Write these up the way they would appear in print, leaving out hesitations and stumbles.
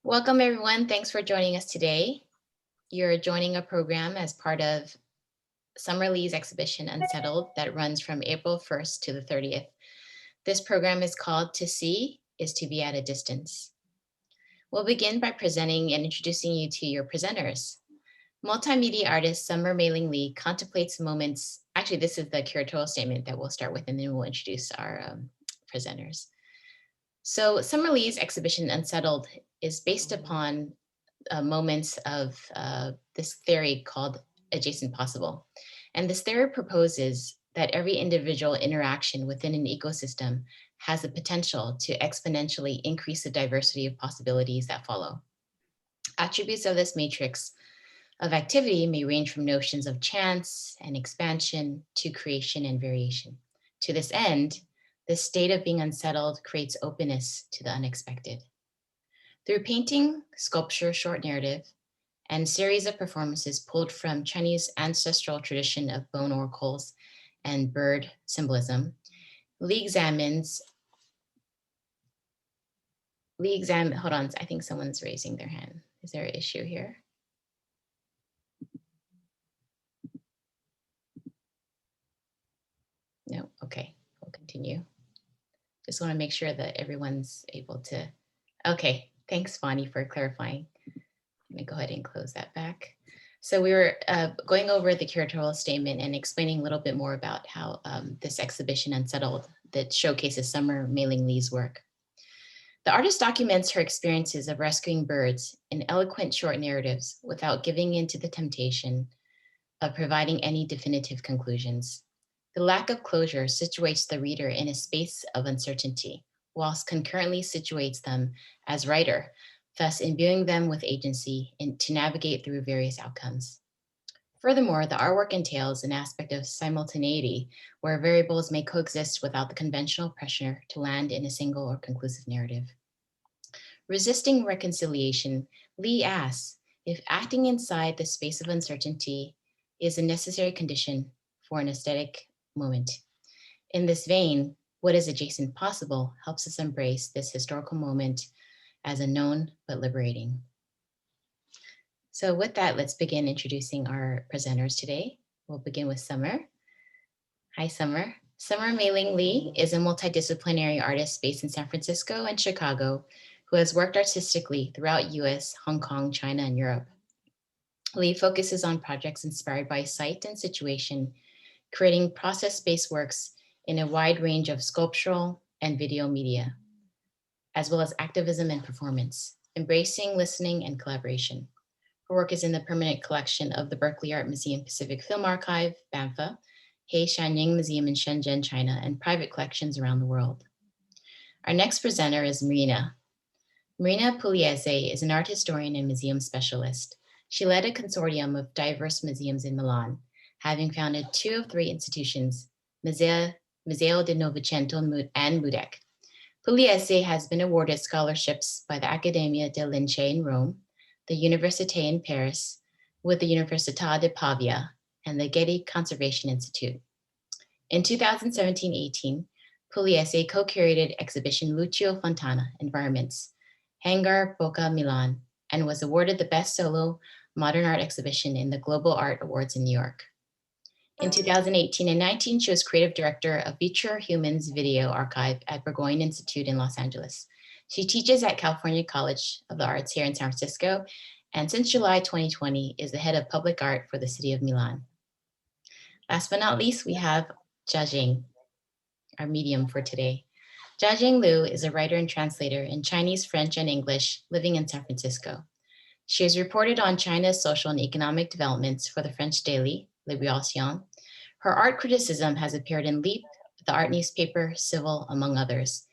Welcome, everyone. Thanks for joining us today. You're joining a program as part of Summer Lee's exhibition Unsettled that runs from April 1st to the 30th. This program is called To See is to Be at a Distance. We'll begin by presenting and introducing you to your presenters. Multimedia artist Summer Mei-Ling Lee contemplates moments. Actually, this is the curatorial statement that we'll start with, and then we'll introduce our presenters. So Summer Lee's exhibition Unsettled is based upon moments of this theory called adjacent possible. And this theory proposes that every individual interaction within an ecosystem has the potential to exponentially increase the diversity of possibilities that follow. Attributes of this matrix of activity may range from notions of chance and expansion to creation and variation. To this end, the state of being unsettled creates openness to the unexpected. Through painting, sculpture, short narrative, and series of performances pulled from Chinese ancestral tradition of bone oracles and bird symbolism, Lee examines, hold on, I think someone's raising their hand. Is there an issue here? No, okay, we'll continue. Just want to make sure that everyone's able to, okay, thanks Bonnie for clarifying. I'm gonna go ahead and close that back. So we were going over the curatorial statement and explaining a little bit more about how this exhibition Unsettled that showcases Summer Mei-Ling Lee's work. The artist documents her experiences of rescuing birds in eloquent short narratives without giving in to the temptation of providing any definitive conclusions. The lack of closure situates the reader in a space of uncertainty, whilst concurrently situates them as writer, thus imbuing them with agency to navigate through various outcomes. Furthermore, the artwork entails an aspect of simultaneity where variables may coexist without the conventional pressure to land in a single or conclusive narrative. Resisting reconciliation, Lee asks if acting inside the space of uncertainty is a necessary condition for an aesthetic moment. In this vein, what is adjacent possible helps us embrace this historical moment as unknown but liberating. So with that, let's begin introducing our presenters today. We'll begin with Summer. Hi, Summer. Summer Mei-Ling Lee is a multidisciplinary artist based in San Francisco and Chicago who has worked artistically throughout US, Hong Kong, China, and Europe. Lee focuses on projects inspired by sight and situation, creating process-based works in a wide range of sculptural and video media, as well as activism and performance, embracing listening and collaboration. Her work is in the permanent collection of the Berkeley Art Museum Pacific Film Archive, BAMFA, He Shanying Museum in Shenzhen, China, and private collections around the world. Our next presenter is Marina. Marina Pugliese is an art historian and museum specialist. She led a consortium of diverse museums in Milan, having founded 2 of 3 institutions, Museo del Novecento and MUDEC. Pugliese has been awarded scholarships by the Accademia dell'Ince in Rome, the Université in Paris, with the Università di Pavia, and the Getty Conservation Institute. In 2017-18, Pugliese co-curated exhibition Lucio Fontana, Environments, Hangar Bocca, Milan, and was awarded the Best Solo Modern Art Exhibition in the Global Art Awards in New York. In 2018 and 19, she was creative director of Feature Humans Video Archive at Burgoyne Institute in Los Angeles. She teaches at California College of the Arts here in San Francisco, and since July 2020 is the head of public art for the city of Milan. Last but not least, we have JiaJing, our medium for today. JiaJing Liu is a writer and translator in Chinese, French, and English living in San Francisco. She has reported on China's social and economic developments for the French daily, Libération. Her art criticism has appeared in Leap, the art newspaper, Civil, among others.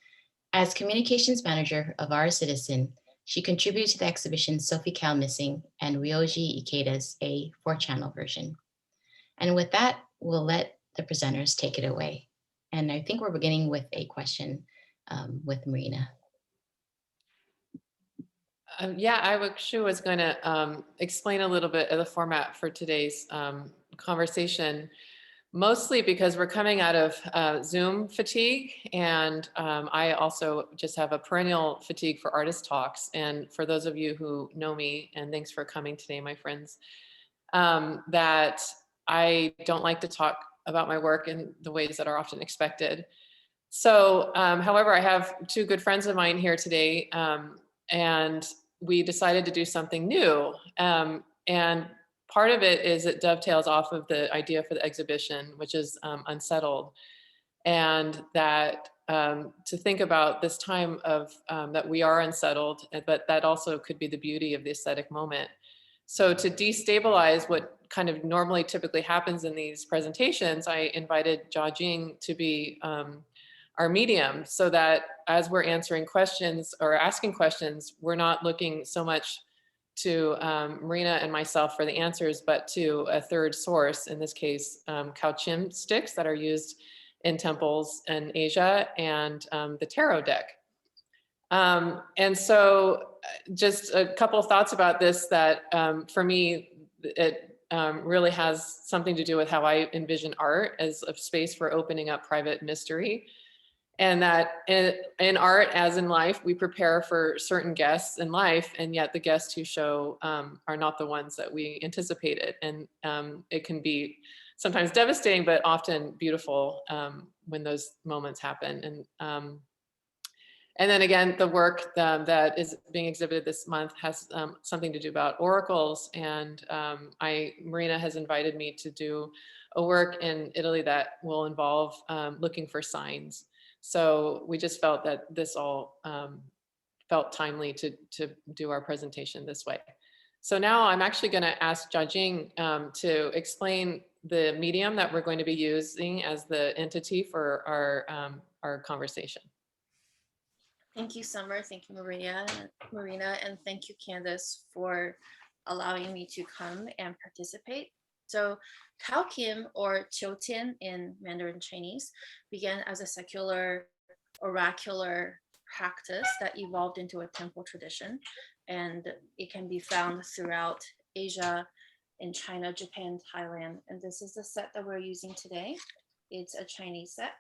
As communications manager of Our Citizen, she contributed to the exhibition Sophie Cal Missing and Ryoji Ikeda's A 4-channel version. And with that, we'll let the presenters take it away. And I think we're beginning with a question with Marina. I was going to explain a little bit of the format for today's conversation. mostly because we're coming out of Zoom fatigue. And I also just have a perennial fatigue for artist talks. And for those of you who know me, and thanks for coming today, my friends, that I don't like to talk about my work in the ways that are often expected. So, however, I have two good friends of mine here today, and we decided to do something new. And part of it is it dovetails off of the idea for the exhibition, which is unsettled, and that to think about this time of that we are unsettled, but that also could be the beauty of the aesthetic moment. So to destabilize what kind of normally typically happens in these presentations, I invited JiaJing to be our medium, so that as we're answering questions or asking questions, we're not looking so much to Marina and myself for the answers, but to a third source, in this case, Kau Chim sticks that are used in temples in Asia, and the tarot deck. And so just a couple of thoughts about this that for me, it really has something to do with how I envision art as a space for opening up private mystery. And that in art, as in life, we prepare for certain guests in life, and yet the guests who show are not the ones that we anticipated. And it can be sometimes devastating, but often beautiful when those moments happen. And then again, the work that is being exhibited this month has something to do about oracles. And Marina has invited me to do a work in Italy that will involve looking for signs. So we just felt that this all felt timely to do our presentation this way. So now I'm actually going to ask JiaJing to explain the medium that we're going to be using as the entity for our conversation. Thank you, Summer. Thank you, Marina, and thank you, Candace, for allowing me to come and participate. So Kau Chim, or Qiutian in Mandarin Chinese, began as a secular oracular practice that evolved into a temple tradition, and it can be found throughout Asia, in China, Japan, Thailand. And this is the set that we're using today. It's a Chinese set.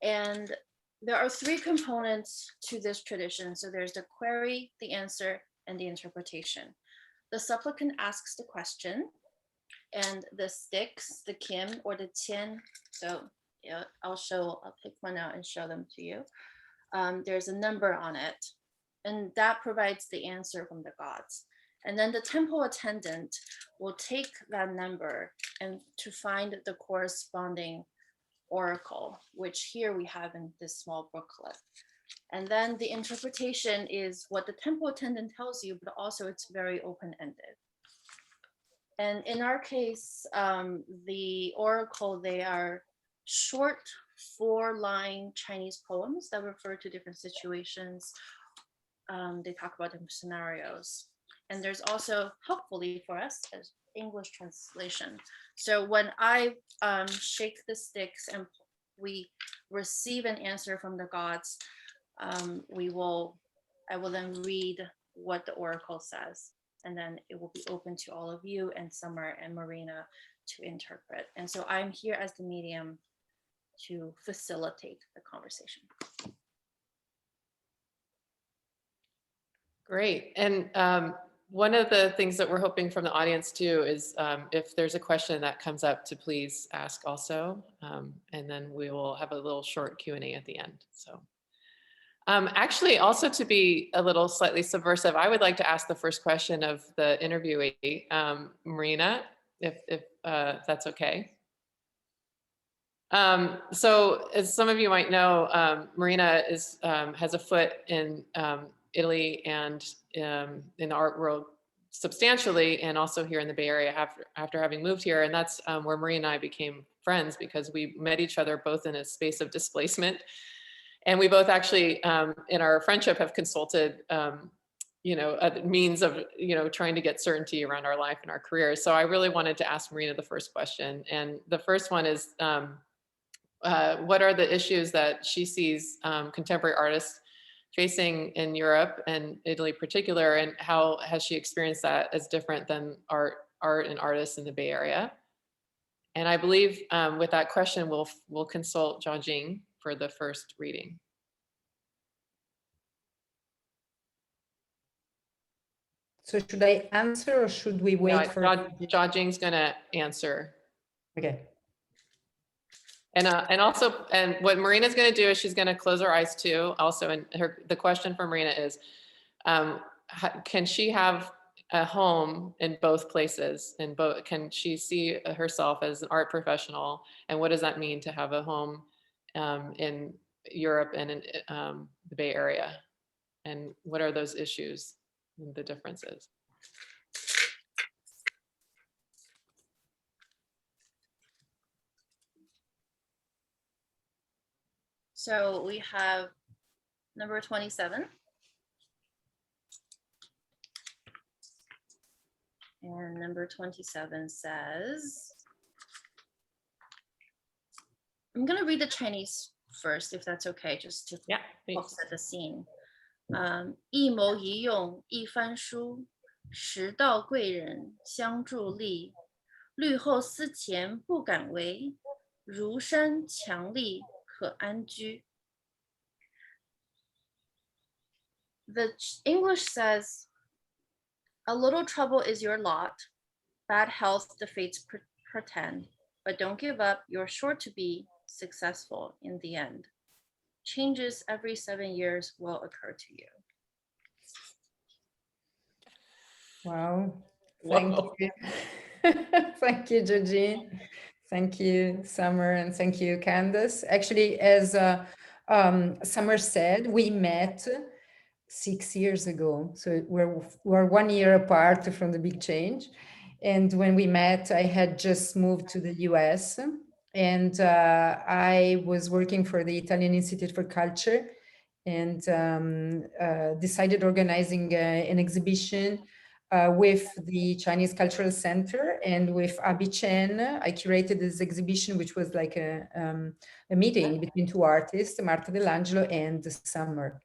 And there are three components to this tradition. So there's the query, the answer, and the interpretation. The supplicant asks the question, and the sticks, the kim or the tian. So yeah, I'll pick one out and show them to you. There's a number on it, and that provides the answer from the gods. And then the temple attendant will take that number and to find the corresponding oracle, which here we have in this small booklet. And then the interpretation is what the temple attendant tells you, but also it's very open-ended. And in our case, the oracle, they are short 4-line Chinese poems that refer to different situations. They talk about different scenarios. And there's also, helpfully for us, as English translation. So when I shake the sticks and we receive an answer from the gods, I will then read what the oracle says, and then it will be open to all of you and Summer and Marina to interpret. And so I'm here as the medium to facilitate the conversation. Great. And one of the things that we're hoping from the audience too is if there's a question that comes up, to please ask also. And then we will have a little short Q&A at the end. So actually, also to be a little slightly subversive, I would like to ask the first question of the interviewee, Marina, if that's okay. So as some of you might know, Marina has a foot in Italy and in the art world substantially, and also here in the Bay Area after having moved here. And that's where Marina and I became friends, because we met each other both in a space of displacement. And we both actually, in our friendship, have consulted, a means of, trying to get certainty around our life and our careers. So I really wanted to ask Marina the first question. And the first one is, what are the issues that she sees contemporary artists facing in Europe and Italy in particular, and how has she experienced that as different than art and artists in the Bay Area? And I believe with that question, we'll consult JiaJing for the first reading. So should I answer or should we wait for? JiaJing's gonna answer. Okay. And also, and what Marina's going to do is she's going to close her eyes too. Also, and the question for Marina is, can she have a home in both places? In both, can she see herself as an art professional? And what does that mean to have a home in Europe and in the Bay Area? And what are those issues and the differences? So we have number 27. And number 27 says, I'm going to read the Chinese first, if that's okay, just to Yeah, help please. set the scene. 一谋一用一番书，时到贵人相助力。绿后思前不敢为，如山强力可安居。The English says, a little trouble is your lot, bad health the fates pretend, but don't give up, you're sure to be successful in the end. Changes every 7 years will occur to you. Wow. Thank you. Thank you, JiaJing. Thank you, Summer, and thank you, Candace. Actually, as Summer said, we met 6 years ago. So we're 1 year apart from the big change. And when we met, I had just moved to the US and I was working for the Italian Institute for Culture and decided organizing an exhibition with the Chinese Cultural Center and with Abi Chen. I curated this exhibition, which was like a meeting between two artists, Marta Dell'Angelo and Summer.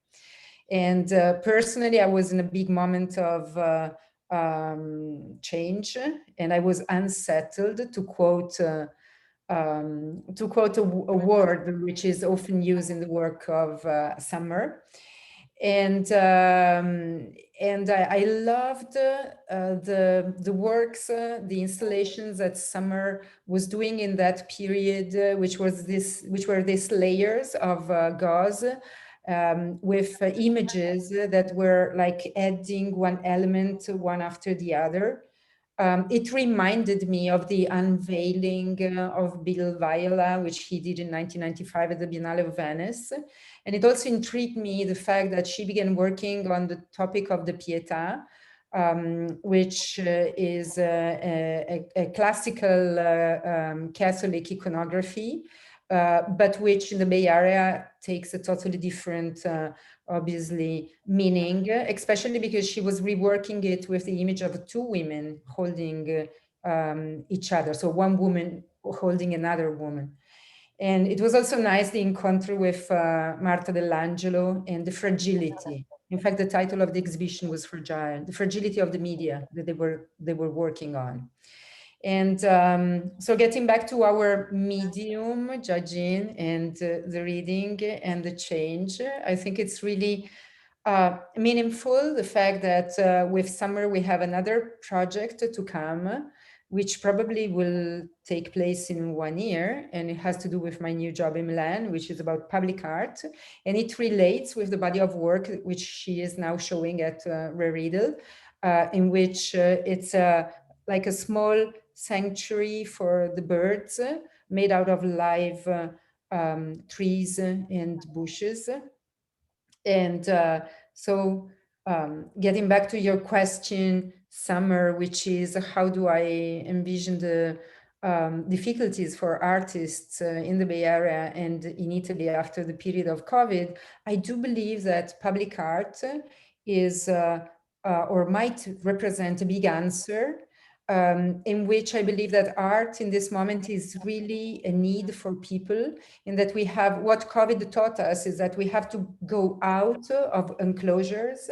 And personally, I was in a big moment of change, and I was unsettled, to quote a word which is often used in the work of Summer. And I loved the works, the installations that Summer was doing in that period, which were these layers of gauze with images that were like adding one element one after the other. It reminded me of the unveiling of Bill Viola, which he did in 1995 at the Biennale of Venice. And it also intrigued me the fact that she began working on the topic of the Pietà, which is a classical Catholic iconography, but which in the Bay Area takes a totally different, obviously, meaning, especially because she was reworking it with the image of two women holding each other. So one woman holding another woman. And it was also nice, the encounter with Marta Dell'Angelo and the fragility. In fact, the title of the exhibition was Fragile, the fragility of the media that they were working on. And so getting back to our medium, JiaJing, and the reading and the change, I think it's really meaningful, the fact that with Summer we have another project to come, which probably will take place in 1 year, and it has to do with my new job in Milan, which is about public art, and it relates with the body of work which she is now showing at re.riddle, in which it's like a small sanctuary for the birds made out of live trees and bushes. And so getting back to your question, Summer, which is how do I envision the difficulties for artists in the Bay Area and in Italy after the period of COVID, I do believe that public art is or might represent a big answer in which I believe that art in this moment is really a need for people, in that we have, what COVID taught us is that we have to go out of enclosures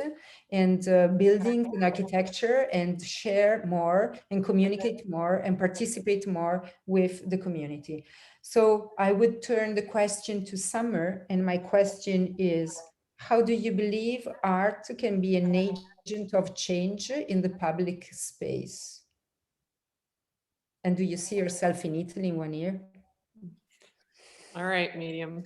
and buildings and architecture and share more and communicate more and participate more with the community. So I would turn the question to Summer, and my question is, how do you believe art can be an agent of change in the public space? And do you see yourself in Italy in 1 year? All right, medium.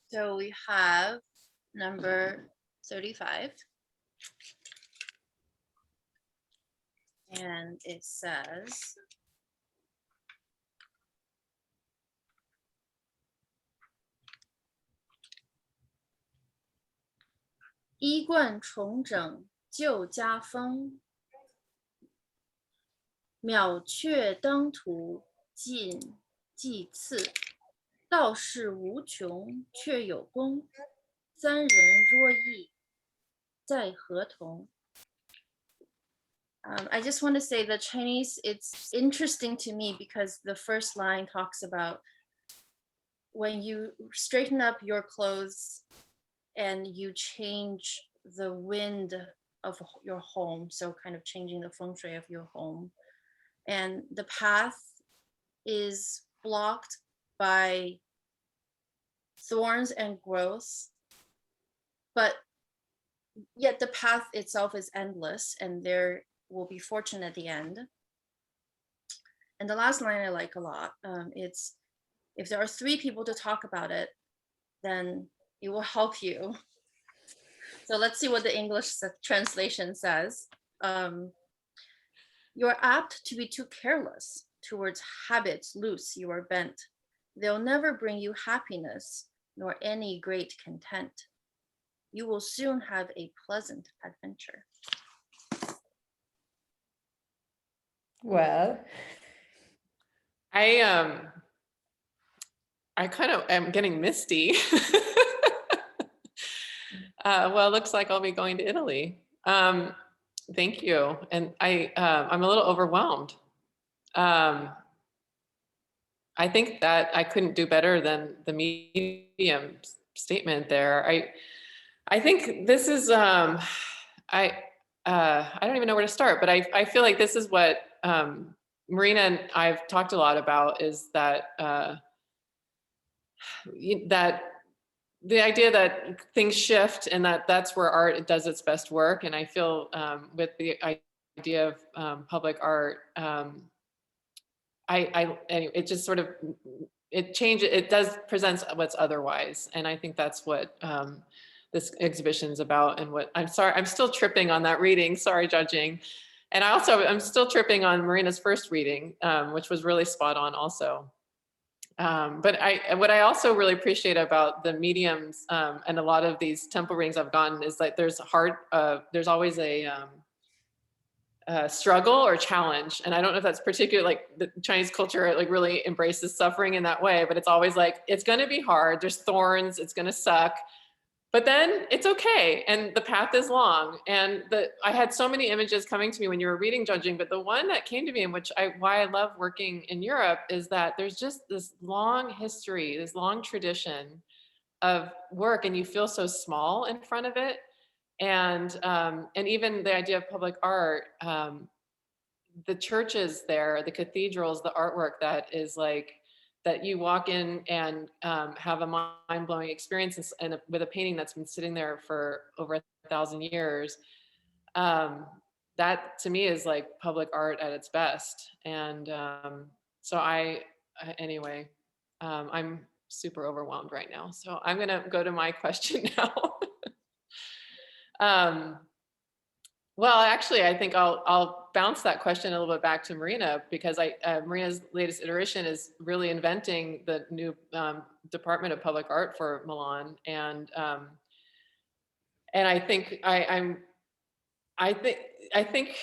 So we have number 35. And it says, 衣冠重整旧家风，渺却当涂尽祭次，道士无穷却有功，三人若异在何同？ I just want to say the Chinese, it's interesting to me because the first line talks about when you straighten up your clothes and you change the wind of your home, so kind of changing the feng shui of your home, and the path is blocked by thorns and growth, but yet the path itself is endless and there will be fortune at the end. And the last line I like a lot. It's, if there are 3 people to talk about it, then it will help you. So let's see what the English translation says. You're apt to be too careless towards habits loose you are bent. They'll never bring you happiness nor any great content. You will soon have a pleasant adventure. Well, I kind of am getting misty. Well, it looks like I'll be going to Italy. Thank you. And I'm a little overwhelmed. I think that I couldn't do better than the medium statement there. I think this is, I don't even know where to start, but I feel like this is what Marina and I've talked a lot about, is that that the idea that things shift and that's where art does its best work. And I feel with the idea of public art, anyway, it just sort of, it does presents what's otherwise. And I think that's what this exhibition's about. And what, I'm sorry, I'm still tripping on that reading. Sorry, JiaJing. And I'm still tripping on Marina's first reading, which was really spot on also. But what I also really appreciate about the mediums and a lot of these temple readings I've gotten is like there's always a struggle or challenge. And I don't know if that's particular, like the Chinese culture like really embraces suffering in that way, but it's always like, it's gonna be hard, there's thorns, it's gonna suck, but then it's okay. And the path is long. And I had so many images coming to me when you were reading JiaJing, but the one that came to me, and why I love working in Europe, is that there's just this long history, this long tradition of work, and you feel so small in front of it. And even the idea of public art, the churches there, the cathedrals, the artwork that is like, that you walk in and have a mind-blowing experience with a painting that's been sitting there for over 1,000 years. That to me is like public art at its best. And so anyway, I'm super overwhelmed right now. So I'm gonna go to my question now. Well, actually, I think I'll bounce that question a little bit back to Marina, because Marina's latest iteration is really inventing the new Department of Public Art for Milan, and I think I think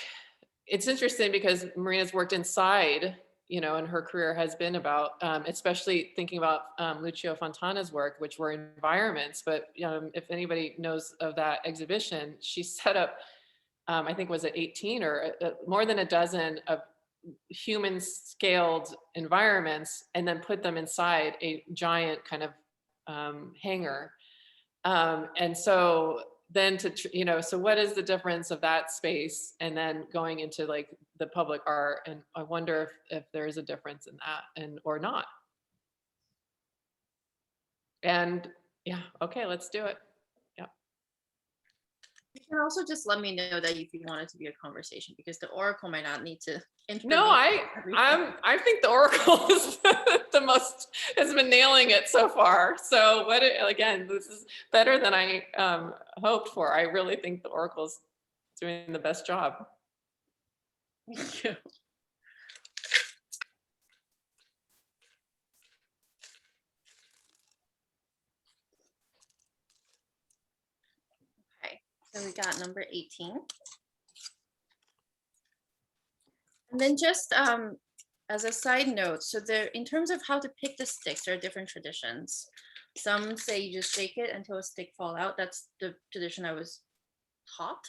it's interesting because Marina's worked inside you know, in her career has been about, especially thinking about Lucio Fontana's work, which were environments. But if anybody knows of that exhibition, she set up, I think was it 18 or more than a dozen of human scaled environments, and then put them inside a giant kind of hangar. And so then so what is the difference of that space and then going into like the public art? And I wonder if there is a difference in that or not. And yeah, okay, let's do it. Yeah. You can also just let me know that if you want it to be a conversation, because the oracle might not need to intervene. No, I think the oracle is the most, has been nailing it so far. So again, this is better than I hoped for. I really think the oracle's doing the best job. Thank you. Okay, so we got number 18. And then just as a side note, so there, in terms of how to pick the sticks, there are different traditions. Some say you just shake it until a stick fall out. That's the tradition I was taught.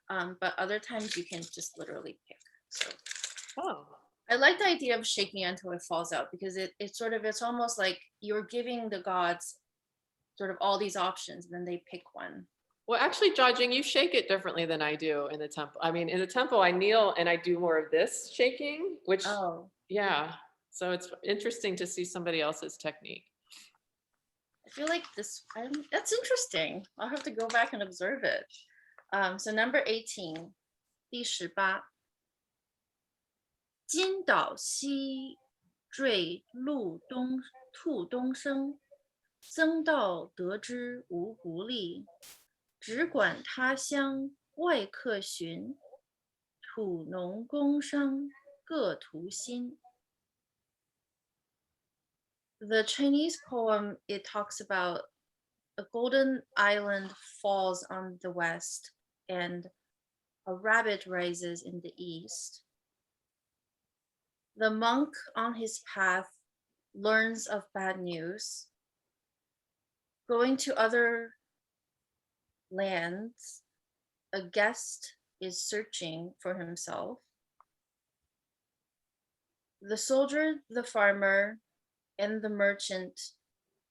But other times you can just literally pick. So I like the idea of shaking until it falls out, because it's almost like you're giving the gods sort of all these options, and then they pick one. Well, actually, JiaJing, you shake it differently than I do in the temple. I mean, in the temple, I kneel and I do more of this shaking, which, yeah. So it's interesting to see somebody else's technique. I feel like that's interesting. I'll have to go back and observe it. So number 18, 第18. 今岛西坠陆东兔东升，僧道得之无不利，只管他乡外客寻，土农工商各图新。 The Chinese poem, it talks about a golden island falls on the west and a rabbit rises in the east. The monk on his path learns of bad news. Going to other lands, a guest is searching for himself. The soldier, the farmer, and the merchant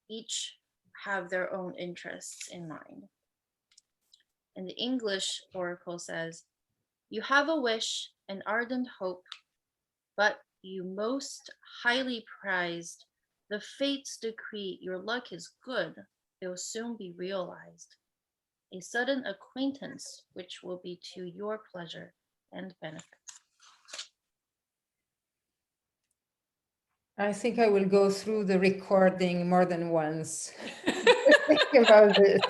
each have their own interests in mind. And the English oracle says, you have a wish, an ardent hope, but you most highly prized, the fates decree your luck is good, it will soon be realized. A sudden acquaintance which will be to your pleasure and benefit. I think I will go through the recording more than once. Think about this.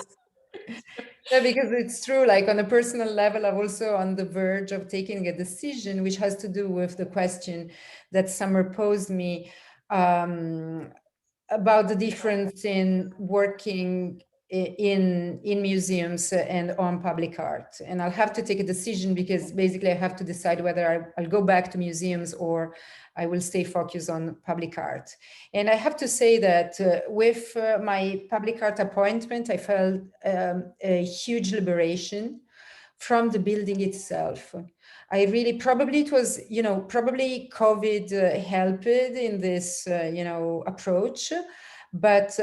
Yeah, because it's true, like on a personal level, I'm also on the verge of taking a decision, which has to do with the question that Summer posed me about the difference in working in museums and on public art. And I'll have to take a decision, because basically I have to decide whether I'll go back to museums or I will stay focused on public art. And I have to say that with my public art appointment, I felt a huge liberation from the building itself. I really, probably it was, probably COVID helped in this, approach, but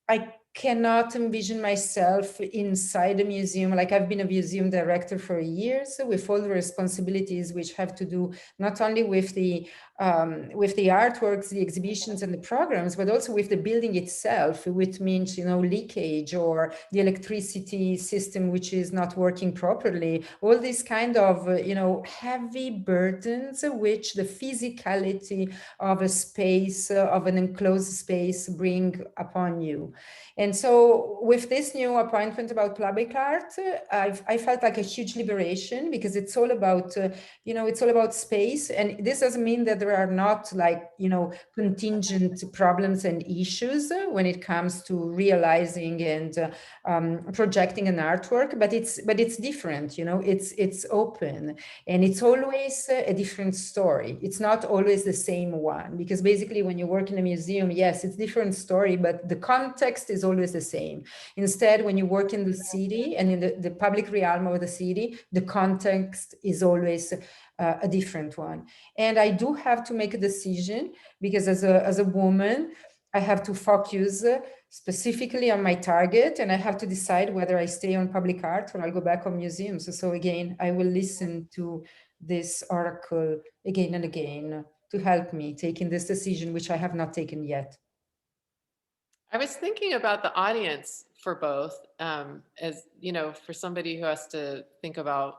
I cannot envision myself inside a museum. Like, I've been a museum director for years with all the responsibilities which have to do not only with the artworks, the exhibitions and the programs, but also with the building itself, which means, leakage or the electricity system, which is not working properly, all these kind of, heavy burdens, which the physicality of a space, of an enclosed space bring upon you. And so with this new appointment about public art, I felt like a huge liberation, because it's all about, it's all about space. And this doesn't mean that there are not like, contingent problems and issues when it comes to realizing and projecting an artwork, but it's different, it's open, and it's always a different story. It's not always the same one, because basically when you work in a museum, yes, it's different story, but the context is always the same. Instead, when you work in the city and in the public realm of the city, the context is always a different one. And I do have to make a decision, because as a woman, I have to focus specifically on my target, and I have to decide whether I stay on public art or I'll go back on museums. So again, I will listen to this oracle again and again to help me taking this decision, which I have not taken yet. I was thinking about the audience for both, as for somebody who has to think about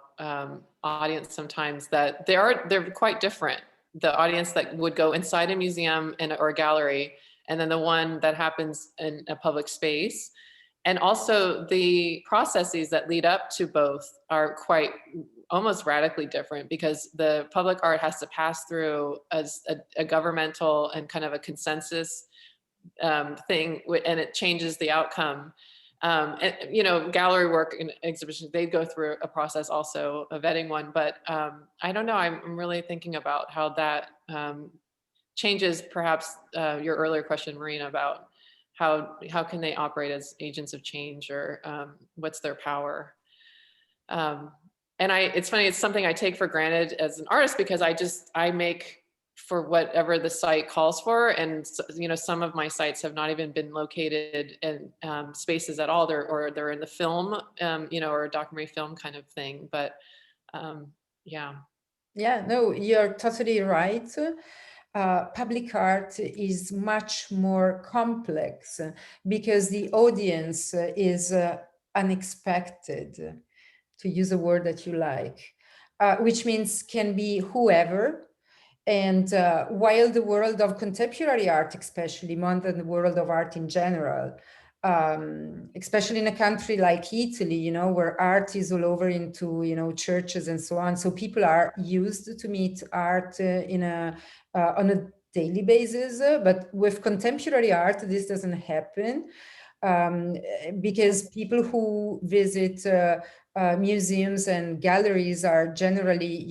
audience sometimes, that they're quite different. The audience that would go inside a museum or a gallery, and then the one that happens in a public space. And also the processes that lead up to both are quite almost radically different, because the public art has to pass through a governmental and kind of a consensus thing, and it changes the outcome. And, gallery work and exhibitions, they go through a process also, a vetting one, but I don't know, I'm really thinking about how that changes perhaps your earlier question, Marina, about how can they operate as agents of change, or what's their power. And it's funny, it's something I take for granted as an artist, because I make for whatever the site calls for. And some of my sites have not even been located in spaces at all. They're in the film, or a documentary film kind of thing. But yeah. Yeah, no, you're totally right. Public art is much more complex, because the audience is unexpected, to use a word that you like, which means can be whoever. And while the world of contemporary art, especially more than the world of art in general, especially in a country like Italy, where art is all over into, churches and so on. So people are used to meet art on a daily basis, but with contemporary art, this doesn't happen, because people who visit museums and galleries are generally,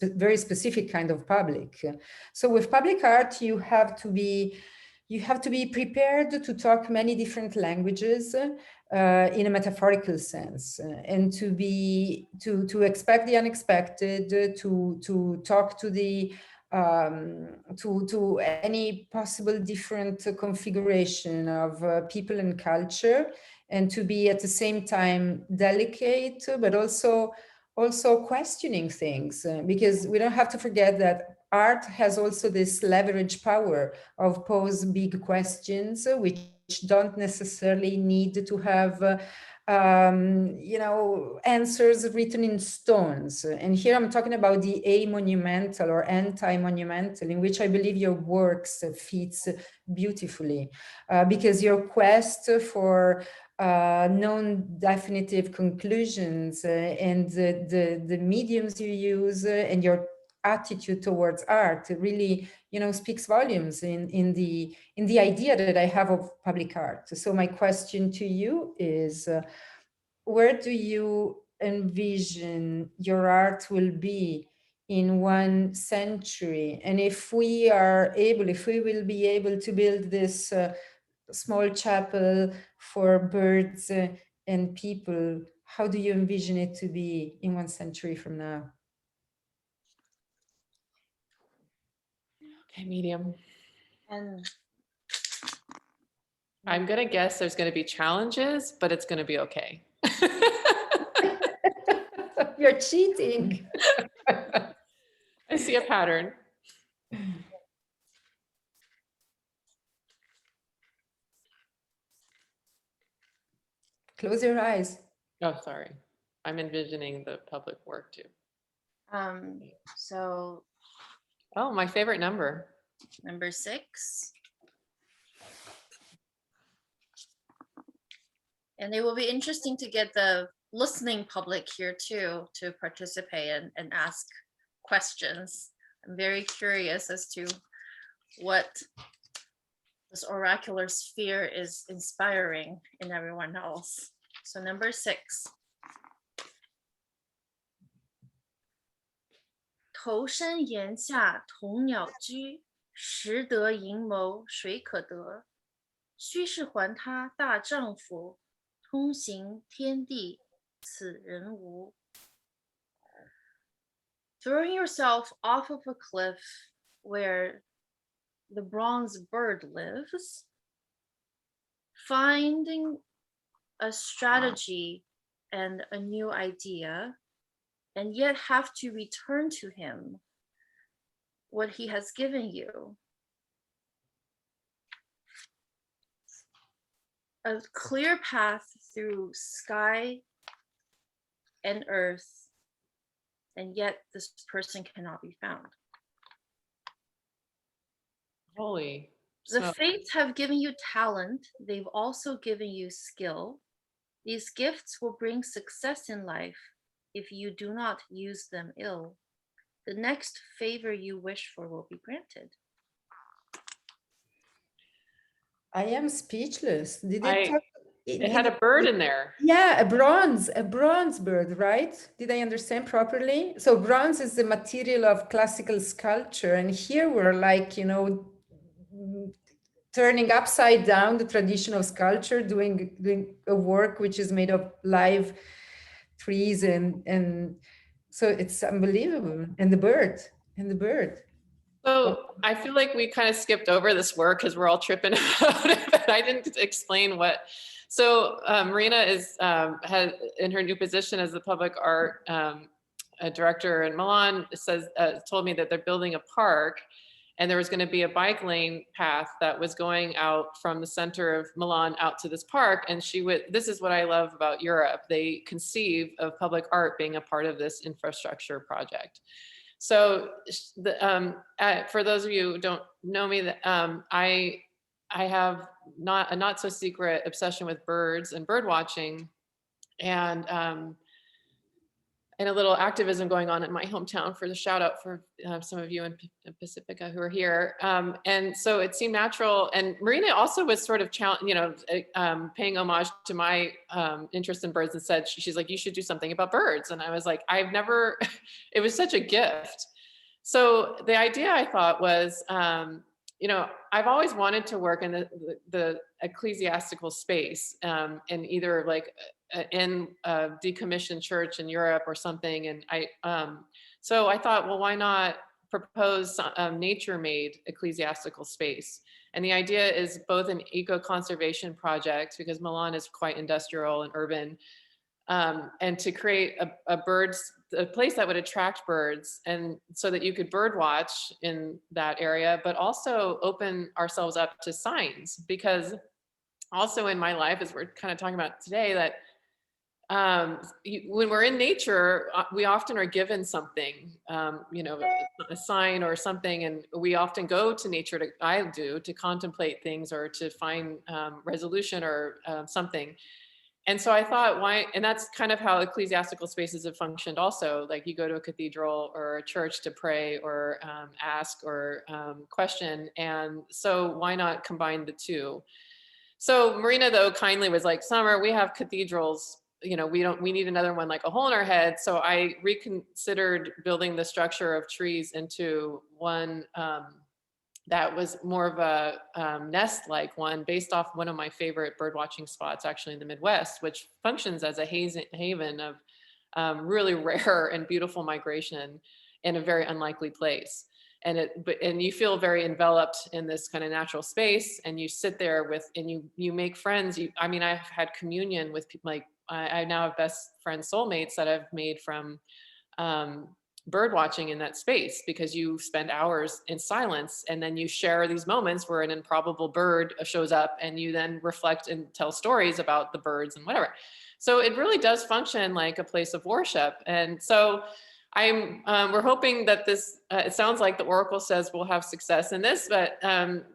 very specific kind of public. So with public art, you have to be prepared to talk many different languages in a metaphorical sense, and to expect the unexpected, to talk to the to any possible different configuration of people and culture, and to be at the same time delicate, but also questioning things, because we don't have to forget that art has also this leverage power of pose big questions, which don't necessarily need to have answers written in stones. And here I'm talking about the a-monumental or anti-monumental, in which I believe your works fits beautifully, because your quest for non-definitive conclusions and the mediums you use and your attitude towards art really, speaks volumes in the idea that I have of public art. So my question to you is, where do you envision your art will be in 1 century? And if we will be able to build this small chapel for birds and people, how do you envision it to be in 1 century from now? Okay, medium. And I'm gonna guess there's gonna be challenges, but it's gonna be okay. You're cheating. I see a pattern. Close your eyes. Oh, sorry. I'm envisioning the public work too. so Oh, my favorite number. number 6. And it will be interesting to get the listening public here too, to participate and ask questions. I'm very curious as to what this oracular sphere is inspiring in everyone else. So number 6. 头身檐下同鸟居，识得银谋谁可得？须是还他大丈夫，通行天地此人无。Throwing yourself off of a cliff where the bronze bird lives, finding a strategy and a new idea, and yet have to return to him what he has given you. A clear path through sky and earth, and yet this person cannot be found. Holy. The So, fates have given you talent. They've also given you skill. These gifts will bring success in life if you do not use them ill. The next favor you wish for will be granted. I am speechless. Did I- it talk? it had a bird in there. Yeah, a bronze bird, right? Did I understand properly? So bronze is the material of classical sculpture, and here we're like, you know, turning upside down the tradition of sculpture, doing a work which is made of live trees, and so it's unbelievable. And the bird. So I feel like we kind of skipped over this work because we're all tripping about it, but I didn't explain what. So Marina is has in her new position as the public art director in Milan told me that they're building a park, and there was going to be a bike lane path that was going out from the center of Milan out to this park. And this is what I love about Europe. They conceive of public art being a part of this infrastructure project. So for those of you who don't know me, I have a not so secret obsession with birds and bird watching, and a little activism going on in my hometown for the shout out for some of you in Pacifica who are here. And so it seemed natural. And Marina also was sort of paying homage to my interest in birds, and said, she's like, you should do something about birds. And I was like, it was such a gift. So the idea I thought was, I've always wanted to work in the ecclesiastical space, in either like in a decommissioned church in Europe or something. And so I thought, well, why not propose nature-made ecclesiastical space? And the idea is both an eco-conservation project, because Milan is quite industrial and urban, and to create a place that would attract birds, and so that you could bird watch in that area, but also open ourselves up to signs. Because also in my life, as we're kind of talking about today, that when we're in nature, we often are given something, a sign or something, and we often go to nature to contemplate things or to find resolution or something. And so I thought, and that's kind of how ecclesiastical spaces have functioned also. Like you go to a cathedral or a church to pray or ask or question. And so why not combine the two? So Marina, though, kindly was like, Summer, we have cathedrals, we need another one, like a hole in our head. So I reconsidered building the structure of trees into one that was more of a nest-like one, based off one of my favorite bird watching spots, actually in the Midwest, which functions as a haven of really rare and beautiful migration in a very unlikely place. And you feel very enveloped in this kind of natural space, and you sit there and you make friends. I've had communion with people, like I now have best friend soulmates that I've made from bird watching in that space, because you spend hours in silence, and then you share these moments where an improbable bird shows up, and you then reflect and tell stories about the birds and whatever. So it really does function like a place of worship. And so we're hoping that this, it sounds like the Oracle says we'll have success in this, but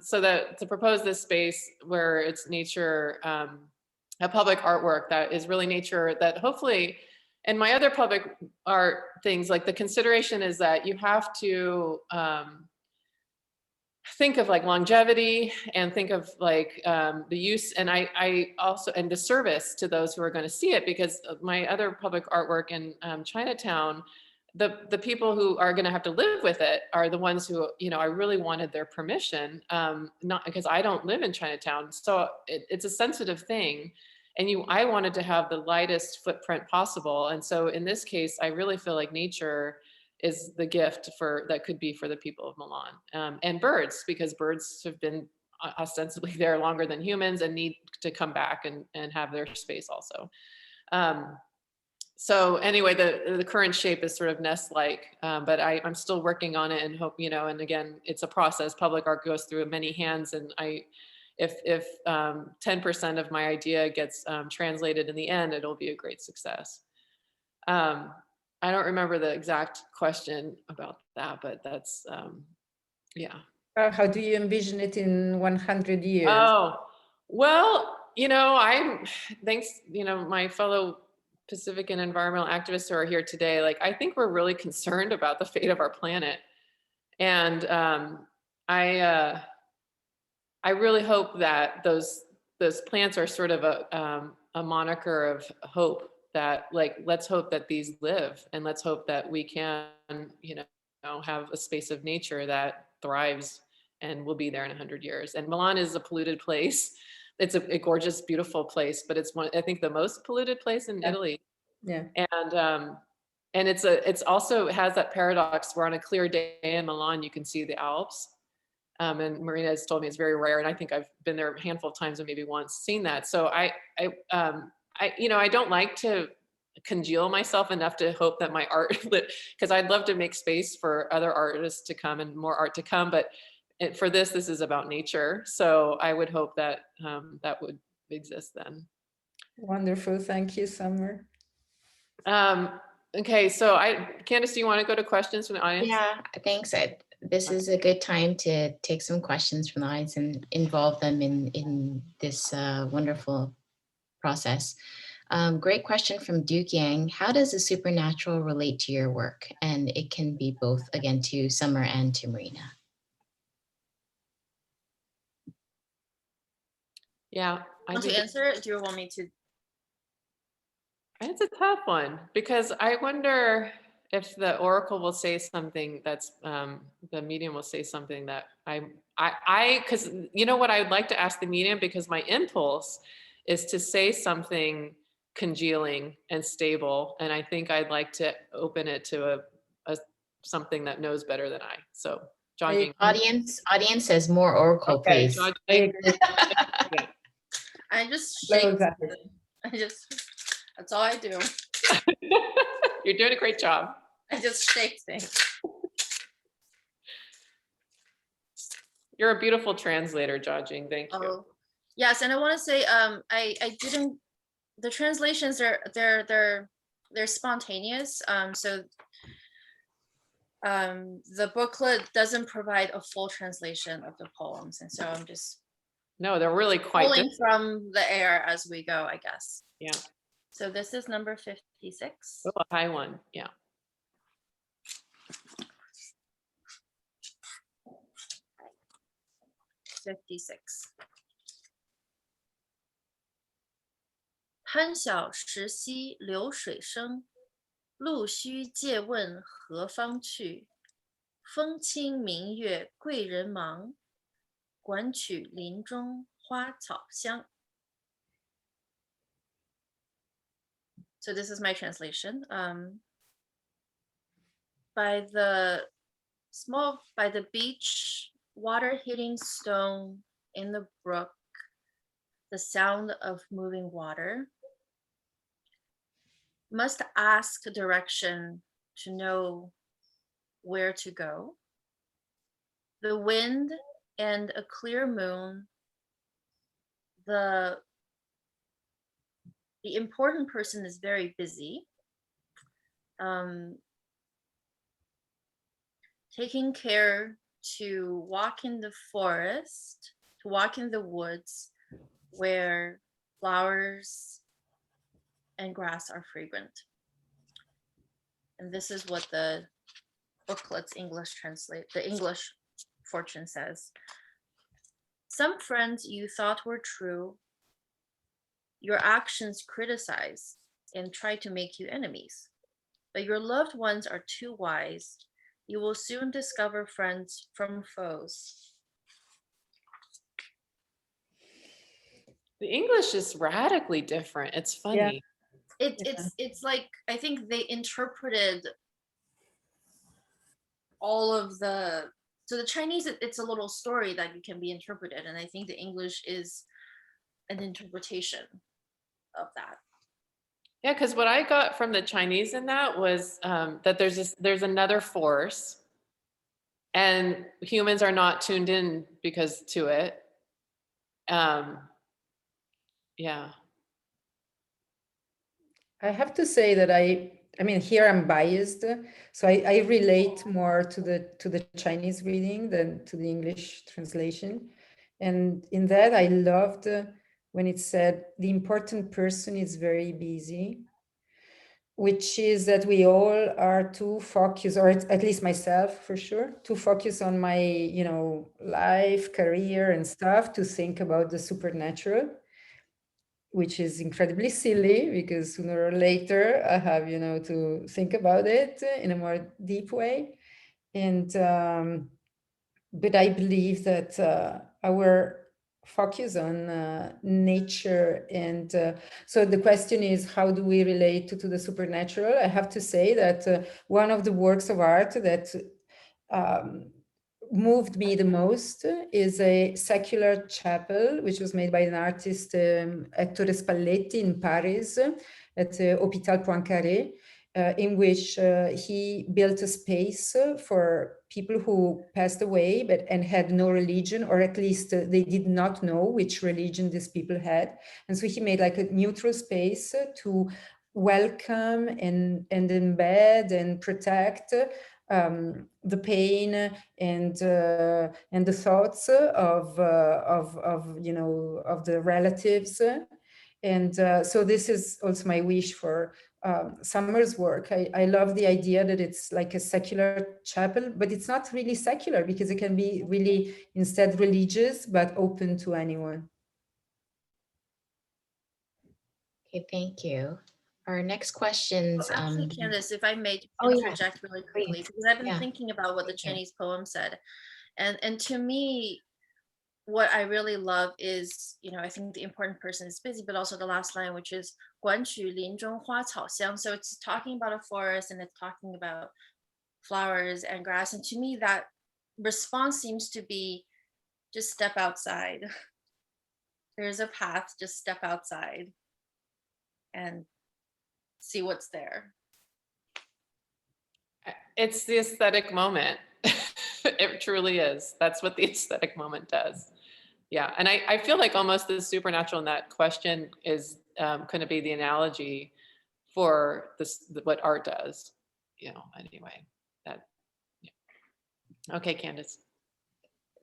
so that to propose this space where it's nature, a public artwork that is really nature, that hopefully And my other public art things, like the consideration is that you have to think of like longevity and think of like the use, and I also, and the service to those who are going to see it, because my other public artwork in Chinatown, the people who are going to have to live with it are the ones who, you know, I really wanted their permission, not because I don't live in Chinatown. So it's a sensitive thing. And I wanted to have the lightest footprint possible. And so in this case, I really feel like nature is the gift that could be for the people of Milan, and birds, because birds have been ostensibly there longer than humans and need to come back and have their space also. So anyway, the current shape is sort of nest-like, but I'm still working on it and hope, you know, and again, it's a process. Public art goes through many hands, and if 10% of my idea gets translated in the end, it'll be a great success. I don't remember the exact question about that, but that's, yeah. How do you envision it in 100 years? Oh, well, you know, thanks, you know, my fellow Pacific and environmental activists who are here today, like, I think we're really concerned about the fate of our planet. And I really hope that those plants are sort of a moniker of hope, that like, let's hope that these live, and let's hope that we can, you know, have a space of nature that thrives and will be there in 100 years. And Milan is a polluted place. It's a gorgeous, beautiful place, but it's I think the most polluted place in Italy. Yeah. And it's also has that paradox where on a clear day in Milan, you can see the Alps. And Marina has told me it's very rare. And I think I've been there a handful of times and maybe once seen that. So I you know, I don't like to congeal myself enough to hope that my art, because I'd love to make space for other artists to come and more art to come. But for this is about nature. So I would hope that that would exist then. Wonderful. Thank you, Summer. Okay, so Candace, do you want to go to questions from the audience? Yeah, thanks. This is a good time to take some questions from the audience and involve them in this wonderful process. Great question from Duke Yang. How does the supernatural relate to your work? And it can be both, again, to Summer and to Marina. Yeah. Want to answer it? Do you want me to? It's a tough one, because I wonder if the oracle will say something that's, the medium will say something that because you know what, I would like to ask the medium, because my impulse is to say something congealing and stable. And I think I'd like to open it to something that knows better than I. So JiaJing. Audience says more oracle, Okay, please. Yeah. I just shake. That's all I do. You're doing a great job. I just shake things. You're a beautiful translator, JiaJing. Thank you. Oh, yes, and I want to say, I didn't. The translations they're spontaneous. So the booklet doesn't provide a full translation of the poems, and so I'm just no, they're really quite pulling from the air as we go, I guess. Yeah. So this is number 56. Oh, a high one, yeah. $56. 潘晓时溪流水声，陆须借问何方去？风清明月贵人忙，管取林中花草香。So this is my translation. By the beach, water hitting stone in the brook, the sound of moving water. Must ask direction to know where to go. The wind and a clear moon. The important person is very busy. Taking care to walk in the forest, to walk in the woods where flowers and grass are fragrant. And this is what the booklet's English translate, the English fortune says. Some friends you thought were true, your actions criticize and try to make you enemies. But your loved ones are too wise. You will soon discover friends from foes. The English is radically different. It's funny. It's like, I think they interpreted all of the, so the Chinese, it's a little story that can be interpreted, and I think the English is an interpretation of that. Yeah, because what I got from the Chinese in that was that there's another force, and humans are not tuned in because to it. Yeah. I have to say that I mean, here I'm biased, so I relate more to the Chinese reading than to the English translation. And in that, I loved when it said the important person is very busy, which is that we all are too focused, or at least myself for sure, too focused on my, life, career and stuff to think about the supernatural, which is incredibly silly because sooner or later I have, to think about it in a more deep way. And, but I believe that our focus on nature and so the question is, how do we relate to the supernatural? I have to say that one of the works of art that um, moved me the most is a secular chapel, which was made by an artist, Ettore Spalletti, in Paris at Hôpital Poincaré, in which he built a space for people who passed away and had no religion, or at least they did not know which religion these people had. And so he made like a neutral space to welcome and embed and protect the pain and the thoughts of the relatives. And so this is also my wish for Summer's work. I love the idea that it's like a secular chapel, but it's not really secular because it can be really instead religious, but open to anyone. Okay, thank you. Our next questions. Actually, Candace, if I may Oh, yeah, interject really quickly, please. because I've been Yeah. thinking about what the Thank you. Chinese poem said. And to me, what I really love is, I think the important person is busy, but also the last line, which is 管取林中花草香. So it's talking about a forest and it's talking about flowers and grass. And to me, that response seems to be just step outside. There's a path, just step outside and see what's there. It's the aesthetic moment. It truly is. That's what the aesthetic moment does. Yeah, and I feel like almost the supernatural in that question is going to be the analogy for this, what art does. Anyway, that. Yeah. Okay, Candace.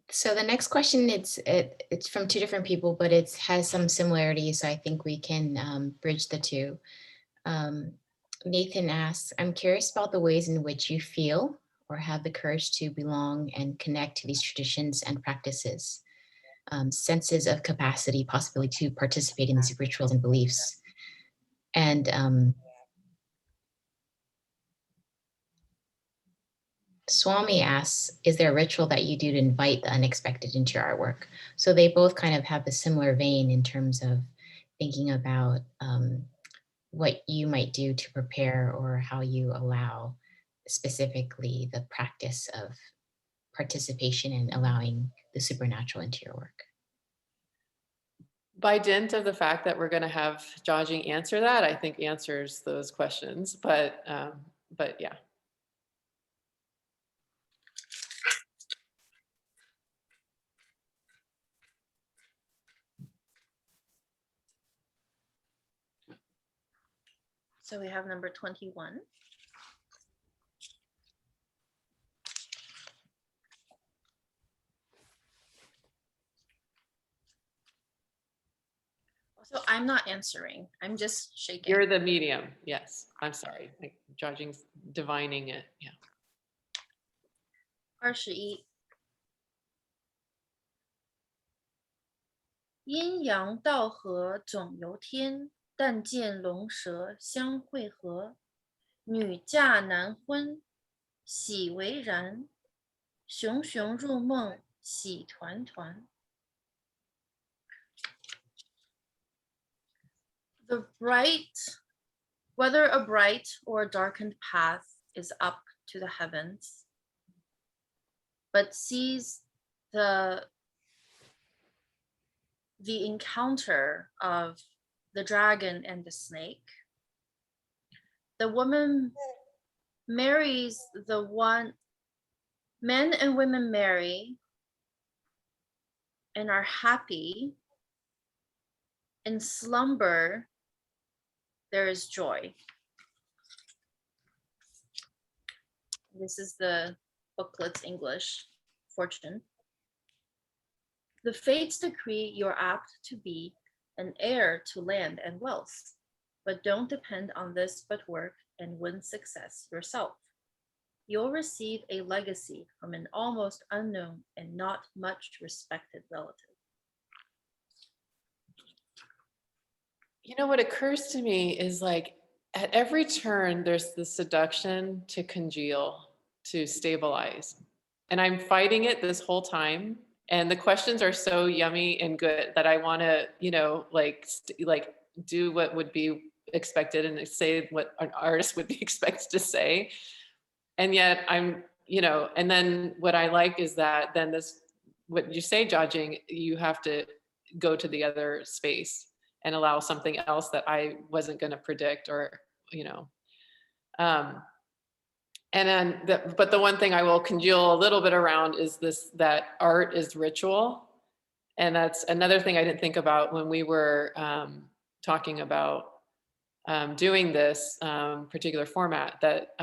So the next question, it's from two different people, but it has some similarities. So I think we can bridge the two. Nathan asks, I'm curious about the ways in which you feel or have the courage to belong and connect to these traditions and practices, senses of capacity, possibility to participate in these rituals and beliefs. And Swami asks, is there a ritual that you do to invite the unexpected into your artwork? So they both kind of have a similar vein in terms of thinking about what you might do to prepare or how you allow specifically the practice of participation and allowing the supernatural into your work. By dint of the fact that we're going to have JiaJing answer that, I think answers those questions. But yeah. So we have number 21. So I'm not answering. I'm just shaking. You're the medium. Yes. I'm sorry. Like, JiaJing's divining it. Yeah. 21阴阳道合总由天，但见龙蛇相会合。女嫁男婚，喜为然。熊熊入梦，喜团团。The bright, whether a bright or a darkened path is up to the heavens, but sees the encounter of the dragon and the snake. The woman marries the one, men and women marry and are happy. In slumber, there is joy. This is the booklet's English fortune. The fates decree you're apt to be an heir to land and wealth, but don't depend on this but work and win success yourself. You'll receive a legacy from an almost unknown and not much respected relative. You know, what occurs to me is like at every turn, there's the seduction to congeal, to stabilize. And I'm fighting it this whole time. And the questions are so yummy and good that I want to, you know, like do what would be expected and say what an artist would be expected to say. And yet I'm, you know, and then what I like is that then this, what you say, JiaJing, you have to go to the other space and allow something else that I wasn't going to predict, or, you know. And then, but the one thing I will congeal a little bit around is this, that art is ritual. And that's another thing I didn't think about when we were talking about doing this particular format, that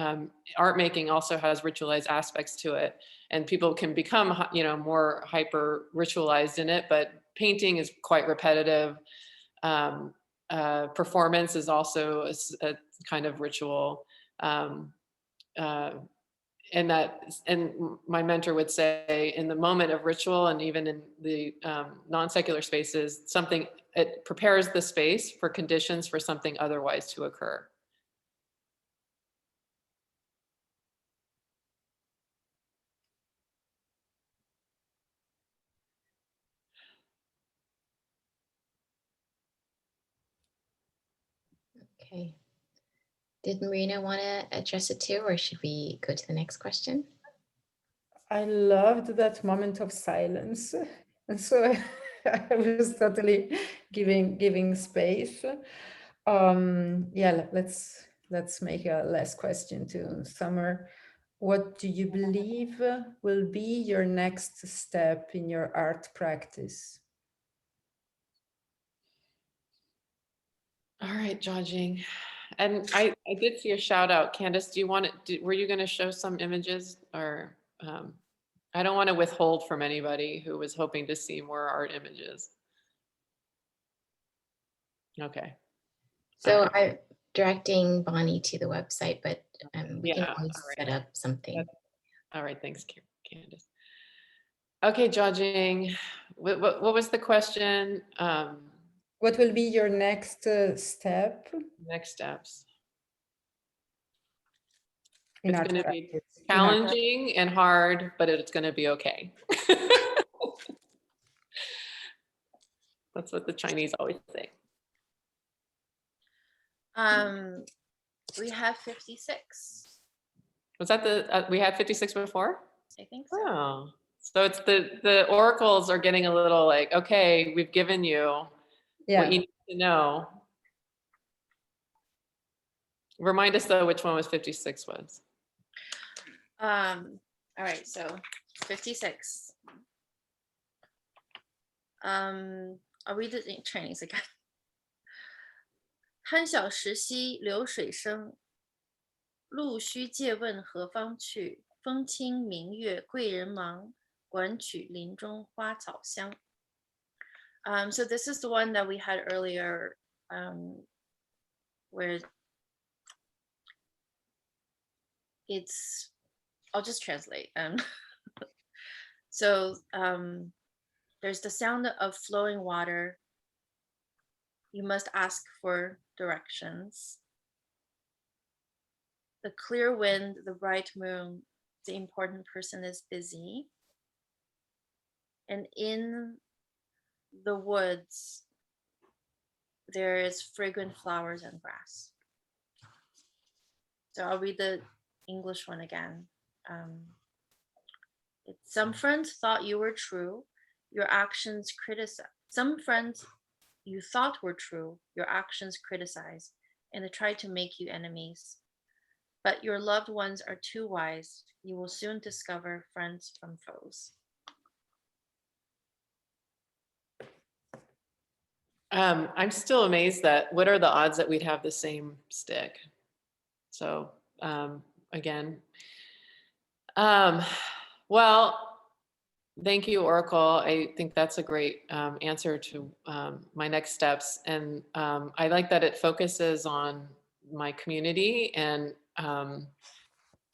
art making also has ritualized aspects to it. And people can become, you know, more hyper ritualized in it, but painting is quite repetitive. Performance is also a kind of ritual. And my mentor would say, in the moment of ritual and even in the non-secular spaces, something, it prepares the space for conditions for something otherwise to occur. Okay. Did Marina want to address it too, or should we go to the next question? I loved that moment of silence. And so I was totally giving space. Yeah, let's make a last question to Summer. What do you believe will be your next step in your art practice? All right, JiaJing. And I did see a shout out. Candace, do you want it? Were you going to show some images, or I don't want to withhold from anybody who was hoping to see more art images. Okay. So I'm directing Bonnie to the website, but we can always set up something. All right, thanks, Candace. Okay, JiaJing, what was the question? What will be your next step? Next steps. It's going to be challenging and hard, but it's going to be okay. That's what the Chinese always say. We have 56. Was that the, we had 56 before? I think so. Oh, so it's the oracles are getting a little like, okay, we've given you what you need to know. Remind us though, which one was 56 was? All right, so 56. I'll read it in Chinese again. 贪小石溪流水声，路须借问何方去？风清明月贵人忙，管取林中花草香。So this is the one that we had earlier, where it's, I'll just translate. So there's the sound of flowing water. You must ask for directions. The clear wind, the bright moon, the important person is busy. And in the woods, there is fragrant flowers and grass. So I'll read the English one again. Some friends thought you were true, your actions criticize. Some friends you thought were true, your actions criticize, and they try to make you enemies. But your loved ones are too wise. You will soon discover friends from foes. I'm still amazed that what are the odds that we'd have the same stick? So again, well, thank you, Oracle. I think that's a great answer to my next steps. And I like that it focuses on my community. And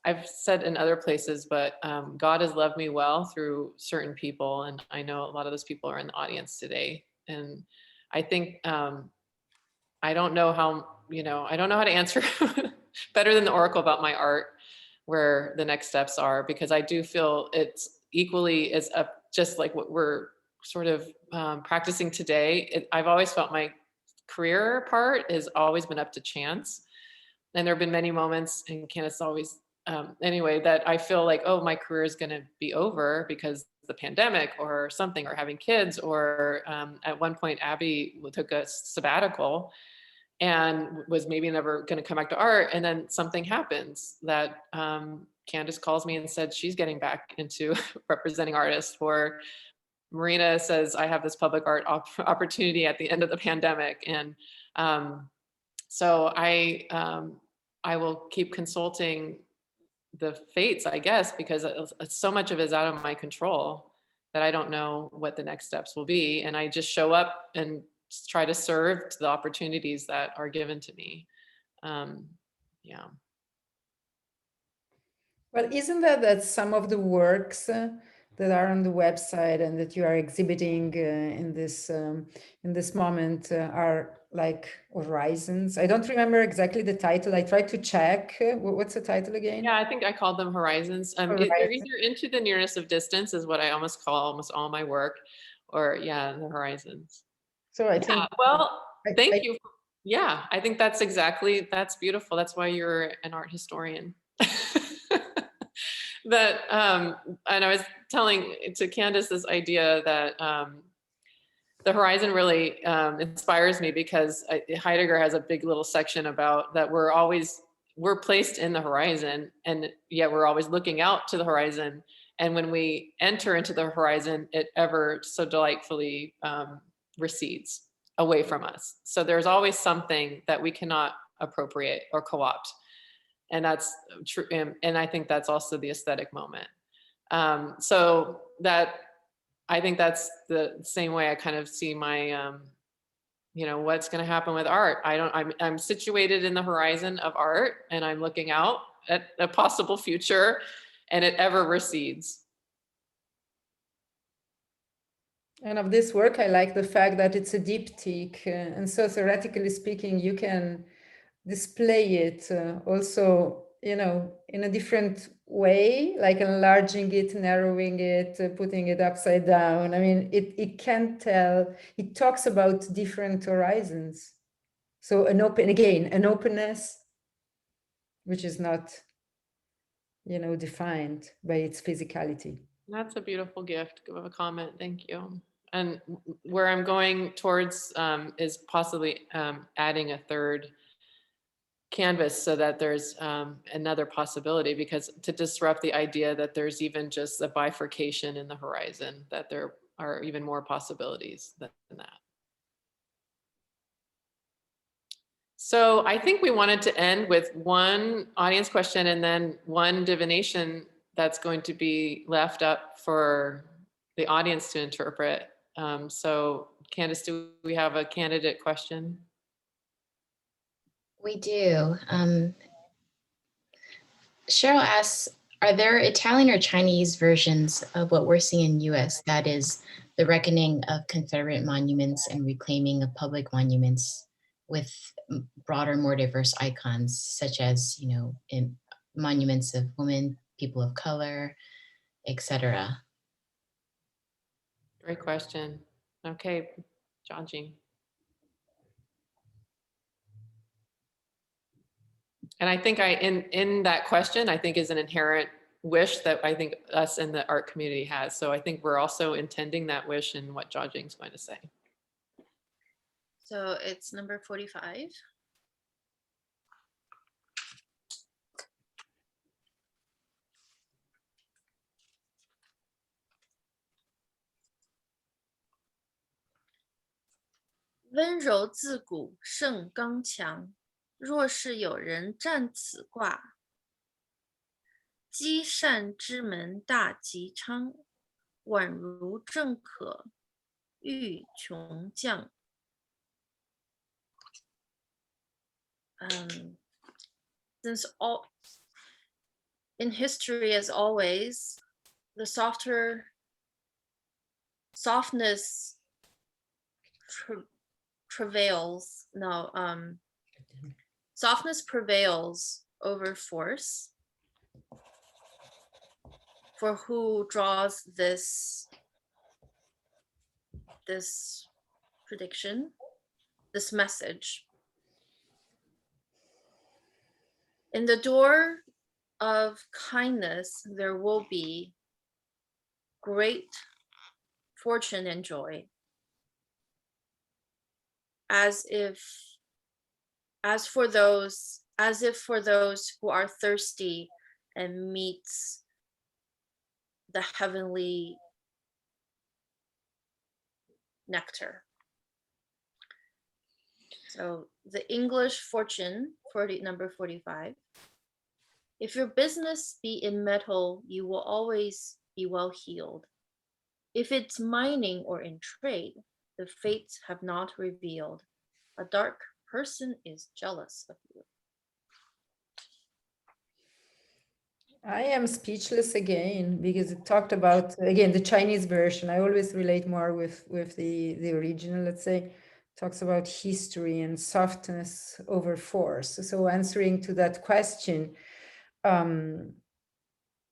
I've said in other places, but God has loved me well through certain people. And I know a lot of those people are in the audience today. And I think I don't know how, I don't know how to answer better than the Oracle about my art, where the next steps are, because I do feel it's equally as up, just like what we're sort of practicing today. I've always felt my career part has always been up to chance. And there have been many moments, and Candace always, anyway, that I feel like, oh, my career is going to be over because the pandemic or something, or having kids, or at one point, Abby took a sabbatical and was maybe never going to come back to art. And then something happens that Candace calls me and said she's getting back into representing artists. Or Marina says, I have this public art opportunity at the end of the pandemic. And so I will keep consulting the fates, I guess, because so much of it is out of my control that I don't know what the next steps will be. And I just show up and try to serve to the opportunities that are given to me. Yeah. Well, isn't that some of the works that are on the website and that you are exhibiting in this moment are like horizons? I don't remember exactly the title. I tried to check. What's the title again? Yeah, I think I called them horizons. They're either into the nearness of distance, is what I almost call almost all my work, or the horizons. So I think. Well, thank you. Yeah, I think that's beautiful. That's why you're an art historian. That, and I was telling to Candace this idea that the horizon really inspires me, because Heidegger has a big little section about that we're placed in the horizon, and yet we're always looking out to the horizon. And when we enter into the horizon, it ever so delightfully recedes away from us. So there's always something that we cannot appropriate or co-opt. And that's true. And I think that's also the aesthetic moment. So that, I think that's the same way I kind of see my, what's going to happen with art. I'm situated in the horizon of art, and I'm looking out at a possible future, and it ever recedes. And of this work, I like the fact that it's a diptych. And so theoretically speaking, you can display it also, in a different way, like enlarging it, narrowing it, putting it upside down. I mean, it can tell, it talks about different horizons. So an openness, which is not, defined by its physicality. That's a beautiful gift of a comment. Thank you. And where I'm going towards is possibly adding a third canvas, so that there's another possibility, because to disrupt the idea that there's even just a bifurcation in the horizon, that there are even more possibilities than that. So I think we wanted to end with one audience question and then one divination that's going to be left up for the audience to interpret. So Candace, do we have a candidate question? We do. Cheryl asks, are there Italian or Chinese versions of what we're seeing in US, that is the reckoning of Confederate monuments and reclaiming of public monuments with broader, more diverse icons, such as, you know, in monuments of women, people of color, etc. Great question. Okay, JiaJing. And I think in that question, I think is an inherent wish that I think us in the art community has. So I think we're also intending that wish in what JiaJing's going to say. So it's number 45.温柔自古胜刚强，若是有人占此卦，积善之门大吉昌，宛如正可遇穷将。Since all in history, as always, the softness prevails. No, softness prevails over force. For who draws this prediction, this message. In the door of kindness, there will be great fortune and joy. As if for those who are thirsty and meets the heavenly nectar. So the English fortune, number 45. If your business be in metal, you will always be well heeled. If it's mining or in trade, the fates have not revealed. A dark person is jealous of you. I am speechless again because it talked about, again, the Chinese version. I always relate more with the original, let's say. Talks about history and softness over force. So answering to that question,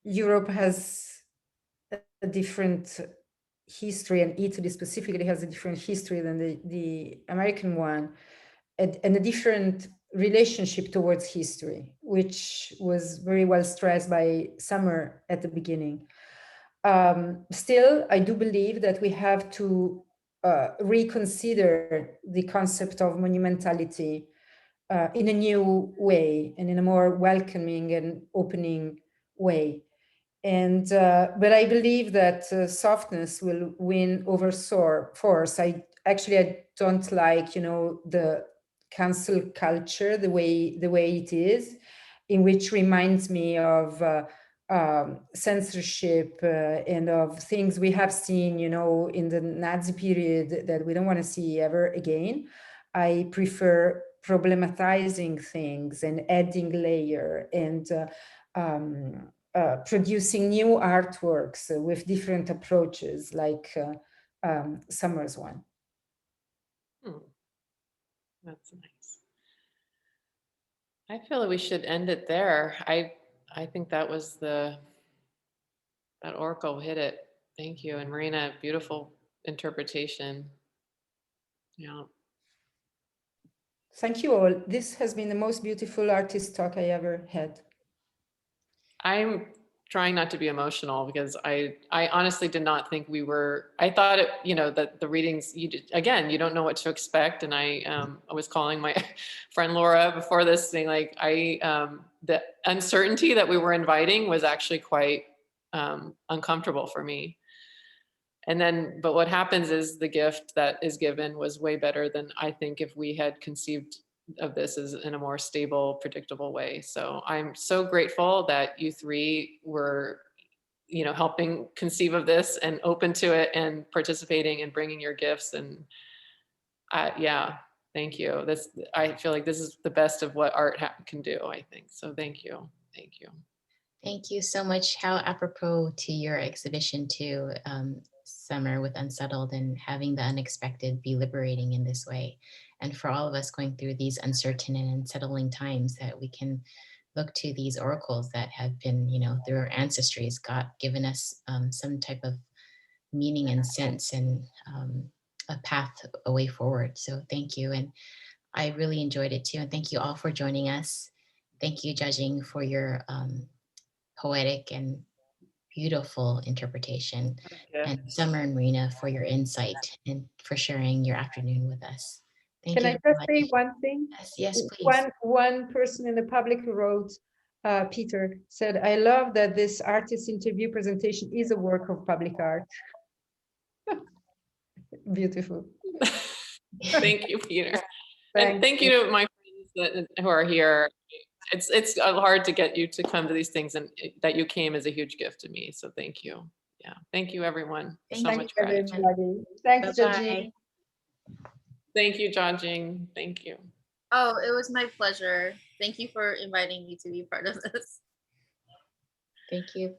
Europe has a different history, and Italy specifically has a different history than the American one, and a different relationship towards history, which was very well stressed by Summer at the beginning. Still, I do believe that we have to reconsider the concept of monumentality in a new way and in a more welcoming and opening way. And but I believe that softness will win over force. I don't like, you know, the cancel culture the way it is, in which reminds me of censorship and of things we have seen, you know, in the Nazi period that we don't want to see ever again. I prefer problematizing things and adding layer and producing new artworks with different approaches, like Summer's one. That's nice. I feel that we should end it there. I think that was that oracle hit it. Thank you. And Marina, beautiful interpretation. Yeah. Thank you all. This has been the most beautiful artist talk I ever had. I'm trying not to be emotional because I honestly did not think we were. I thought it, you know, that the readings, you don't know what to expect. And I was calling my friend Laura before this, saying like, the uncertainty that we were inviting was actually quite uncomfortable for me. And then, but what happens is the gift that is given was way better than I think if we had conceived of this as in a more stable, predictable way. So I'm so grateful that you three were, helping conceive of this and open to it and participating and bringing your gifts. And Yeah, thank you. I feel like this is the best of what art can do, I think. So thank you. Thank you. Thank you so much. How apropos to your exhibition too, Summer, with Unsettled, and having the unexpected be liberating in this way. And for all of us going through these uncertain and unsettling times, that we can look to these oracles that have been, through our ancestries, given us some type of meaning and sense, and a path, a way forward. So thank you. And I really enjoyed it too. And thank you all for joining us. Thank you, JiaJing, for your poetic and beautiful interpretation. And Yes. Summer and Marina, for your insight and for sharing your afternoon with us. Thank Can you I very just say much. one thing? Yes, please. One person in the public who wrote, Peter, said, I love that this artist interview presentation is a work of public art. Beautiful. Thank you, Peter. Thank And thank you to my friends who are here. It's hard to get you to come to these things, and that you came is a huge gift to me. So thank you. Yeah, thank you, everyone. So Thank much you, gratitude. everybody. Thanks, Bye-bye. JiaJing. Thank you, JiaJing. Thank you. Oh, it was my pleasure. Thank you for inviting me to be part of this. Thank you.